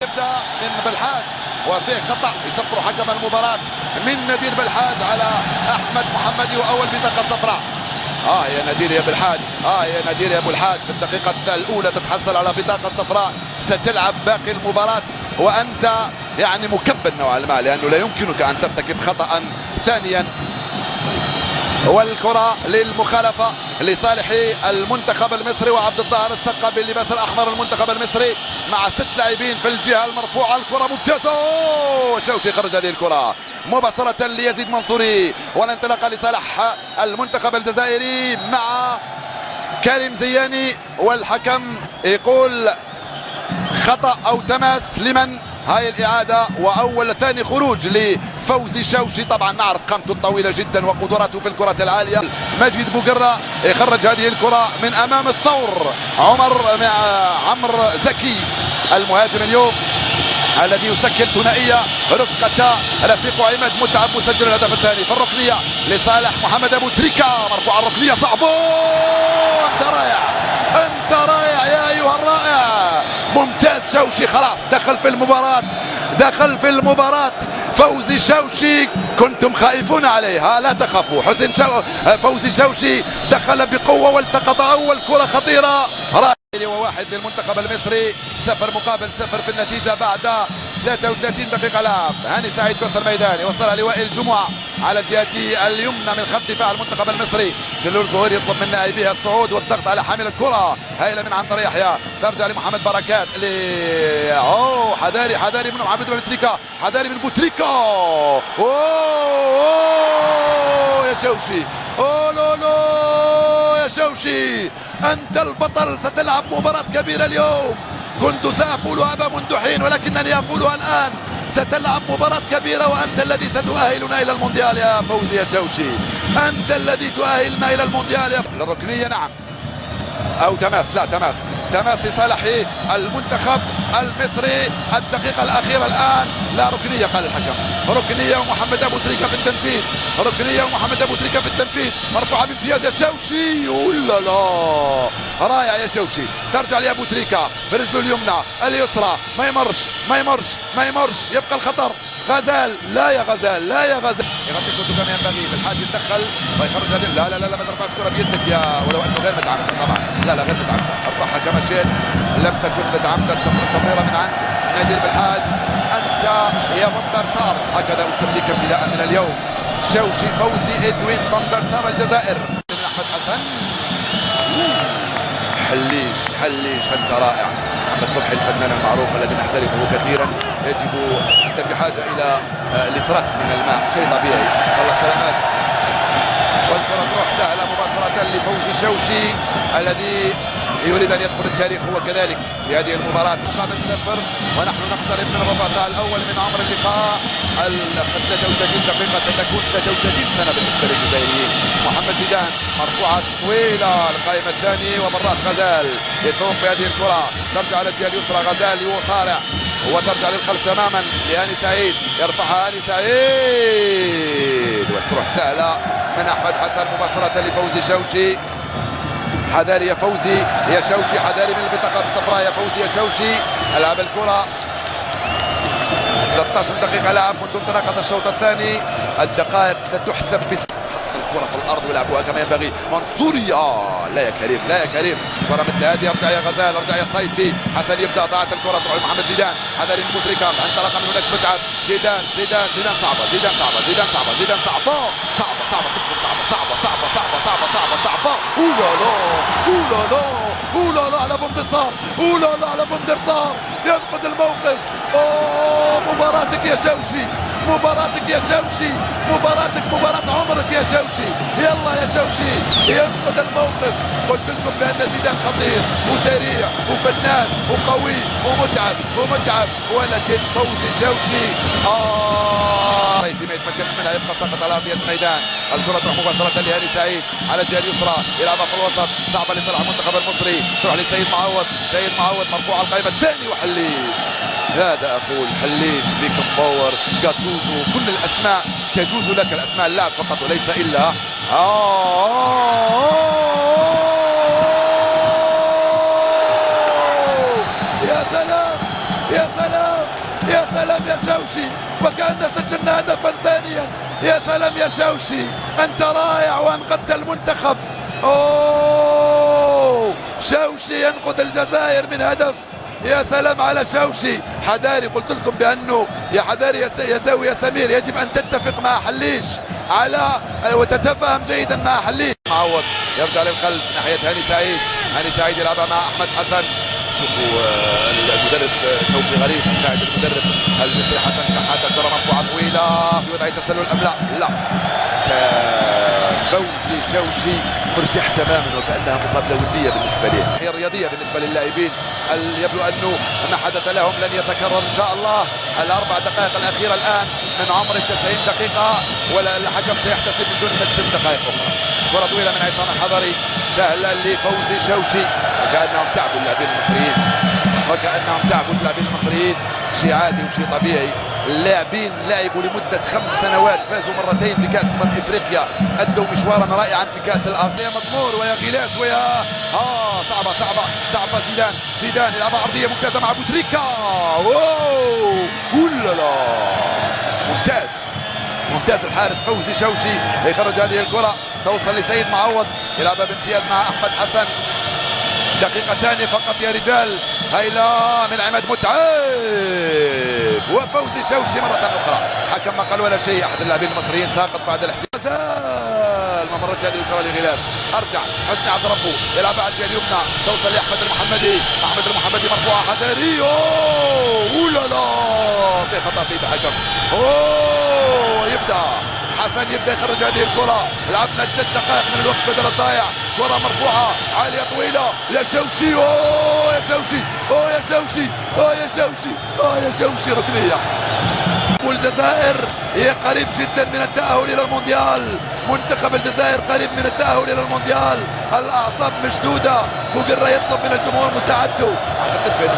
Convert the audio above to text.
يبدا من بالحاج وفيه خطا يصفر حكم المباراه من نادير بالحاج على احمد محمدي واول بطاقه صفراء. يا نادير يا بالحاج، يا نادير يا ابو الحاج، في الدقيقه الاولى تتحصل على بطاقه صفراء، ستلعب باقي المباراه وانت يعني مكبل نوعا ما، لانه لا يمكنك ان ترتكب خطا ثانيا. والكرة للمخالفة لصالح المنتخب المصري، وعبد الظاهر السقا باللباس الأحمر المنتخب المصري مع 6 لاعبين في الجهة المرفوعة. الكرة ممتازة، شوشي خرج هذه الكرة مباشرة ليزيد منصوري، والانطلاقة لصالح المنتخب الجزائري مع كريم زياني، والحكم يقول خطأ أو تماس لمن؟ هاي الإعادة وأول ثاني خروج لفوزي شوشي. طبعا نعرف قامته الطويلة جدا وقدراته في الكرة العالية. مجيد بوقرة يخرج هذه الكرة من أمام الثور عمرو زكي المهاجم اليوم الذي يشكل ثنائية رفقة رفيق عماد متعب مسجل الهدف الثاني في الركنية لصالح محمد أبو تريكة. مرفوعة الركنية صعبة، أنت رائع، أنت رائع يا أيها الرائع، ممتاز شوشي، خلاص دخل في المباراة، دخل في المباراة فوزي شوشي، كنتم خائفون عليه، لا تخافوا. فوزي شوشي دخل بقوة والتقط أول كرة خطيرة. وواحد للمنتخب المصري، 0 مقابل 0 في النتيجة بعد 33 دقيقة لعب. هاني سعيد في وسط الميدان يوصلها لوائل جمعة على الجهة اليمنى من خط دفاع المنتخب المصري. جلول زهير يطلب من لاعبيها الصعود والضغط على حامل الكرة، هايلة من عنتر يحيى، ترجع لمحمد بركات حذاري من محمد بوتريكا، حذاري من بوتريكا. يا شوشي، يا شوشي، أنت البطل، ستلعب مباراة كبيرة اليوم. كنت سأقولها منذ حين ولكنني أقولها الآن، ستلعب مباراة كبيرة وأنت الذي ستؤهلنا إلى المونديال يا فوزي يا شوشي، أنت الذي تؤهلنا إلى المونديال. الركنية نعم أو تماس، لا تماس لصالح المنتخب المصري. الدقيقة الأخيرة الآن، لا ركنية قال الحكم، ركنية ومحمد أبو تريكة في التنفيذ، ركنية ومحمد أبو تريكة في التنفيذ، مرفوعة بامتياز يا شوشي، لا رائع يا شوشي، ترجع لأبو تريكة برجله اليمنى اليسرى، ما يمرش، يبقى الخطر. غزال، لا يا غزال يغطي كنت كما ينبغي. بالحاج يتدخل ويخرج هذه، لا ما ترفعش كرة بيدك يا، ولو انه غير متعمدة طبعا، لا غير متعمدة، ارفعها كما شئت، لم تكن متعمدة. التمريرة من عند نادر بالحاج، انت يا فندر سار، هكذا اسميك ابتداء من اليوم. شوشي فوزي ادوين فندر سار الجزائر. من احمد حسن، حليش انت رائع. محمد صبحي الفنان المعروف الذي نحترمه كثيرا، انت في حاجه الى لترات من الماء، شيء طبيعي. الله سلامات. والكره تروح سهله مباشره لفوزي شوشي الذي يريد ان يدخل التاريخ هو كذلك في هذه المباراه. مقابل 0 ونحن نقترب من الربع ساعه الاول من عمر اللقاء. 33 دقيقه ستكون 33 سنه بالنسبه للجزائريين. محمد زيدان، مرفوعه طويله القائمه الثاني، وبالراس غزال يتفوق بهذه الكره، ترجع على الجهه اليسرى، غزال يصارع وترجع للخلف تماما لهاني سعيد، يرفعها هاني سعيد وتروح سهله من احمد حسن مباشره لفوزي شوشي. حذاري يا فوزي يا شوشي، حذاري من البطاقات الصفراء يا فوزي يا شوشي. العب الكره، 13 دقيقه لعب منذ انطلاقه الشوط الثاني. الدقائق ستحسب الكره في الارض ويلعبوها كما ينبغي. منصوري، لا يا كريم، كره مثل هذه. ارجع يا غزال، ارجع يا صيفي. حسن يبدا، ضاعت الكره، تروح لمحمد زيدان، حذاري من بوتريكا، انطلق من هناك متعب. زيدان صعبه، اولا على فندسار، على فندسار ينقذ الموقف. مباراتك يا شوشي، مباراة عمرك يا شوشي، يلا يا شوشي ينقذ الموقف. قلت لكم بأن زيدان خطير وسريع وفنان وقوي ومتعب، ولكن فوزي شوشي فيما يتمكنش منها، يبقى سقط على ارضيه الميدان. الكره تروح مباشره لهاني سعيد على الجهه اليسرى، يلعبها في الوسط، صعبه لصالح المنتخب المصري، تروح لسيد معوض، مرفوع على القائمه الثاني وحليش. هذا اقول حليش، بيكن باور، جاتوزو، كل الاسماء تجوز لك، الاسماء اللاعب فقط وليس الا يا سلام وكأن سجلنا هدفا ثانيا. يا سلام يا شوشي، أنت رائع وأنقذت المنتخب. أوه، شوشي ينقذ الجزائر من هدف. يا سلام على شوشي. حداري، قلت لكم بأنه يا حداري يا زاوي يا سمير يجب أن تتفق مع حليش على وتتفاهم جيدا مع حليش. معوض يرجع للخلف ناحية هاني سعيد. هاني سعيد يلعبها مع أحمد حسن. شوفوا المدرب شوقي غريب مساعد المدرب المصري حسن شحاتة. الكرة مرفوعة طويلة في وضعية تسلل أم لا؟ فوزي شوشي مرتاح تماما وكأنها مقابلة ودية بالنسبة له، هي رياضية بالنسبة للاعبين. يبدو أنه ما حدث لهم لن يتكرر إن شاء الله. الأربع دقائق الأخيرة الآن من عمر 90 دقيقة، ولا الحكم سيحتسب من دون 6 دقائق أخرى. كرة طويلة من عصام الحضري سهلة لفوزي شوشي. وكأنهم تعبوا اللاعبين المصريين، شيء عادي وشيء طبيعي. اللاعبين لعبوا لمدة 5 سنوات، فازوا مرتين بكأس افريقيا، ادوا مشوارا رائعا في كأس الارض. يا مضمور ويا غلاس ويا صعبة. زيدان يلعبها عرضية ممتازة مع بوتريكا. لا ممتاز الحارس فوزي شوشي يخرج هذه الكرة، توصل لسيد معوض يلعبها بامتياز مع احمد حسن. دقيقة ثانية فقط يا رجال. هيلا من عماد متعب وفوزي شوشي مرة أخرى. حكم ما قال ولا شيء. أحد اللاعبين المصريين ساقط بعد الاحتفال. ما مرت هذه الكرة لغلاس. أرجع حسني عبد ربه يلعب على الجهة اليمنى، توصل لأحمد المحمدي. أحمد المحمدي مرفوعة حذري. لا في خطأ سيد الحكم. يبدأ حسن يخرج هذه الكرة. لعبنا 3 دقائق من الوقت بدل الضايع. كرة مرفوعة عالية طويلة يا شوشي. يا شوشي ركنية. والجزائر هي قريب جدا من التأهل إلى المونديال. منتخب الجزائر قريب من التأهل إلى المونديال. الأعصاب مشدودة. بوقرة يطلب من الجمهور مساعدته. أعتقد بأن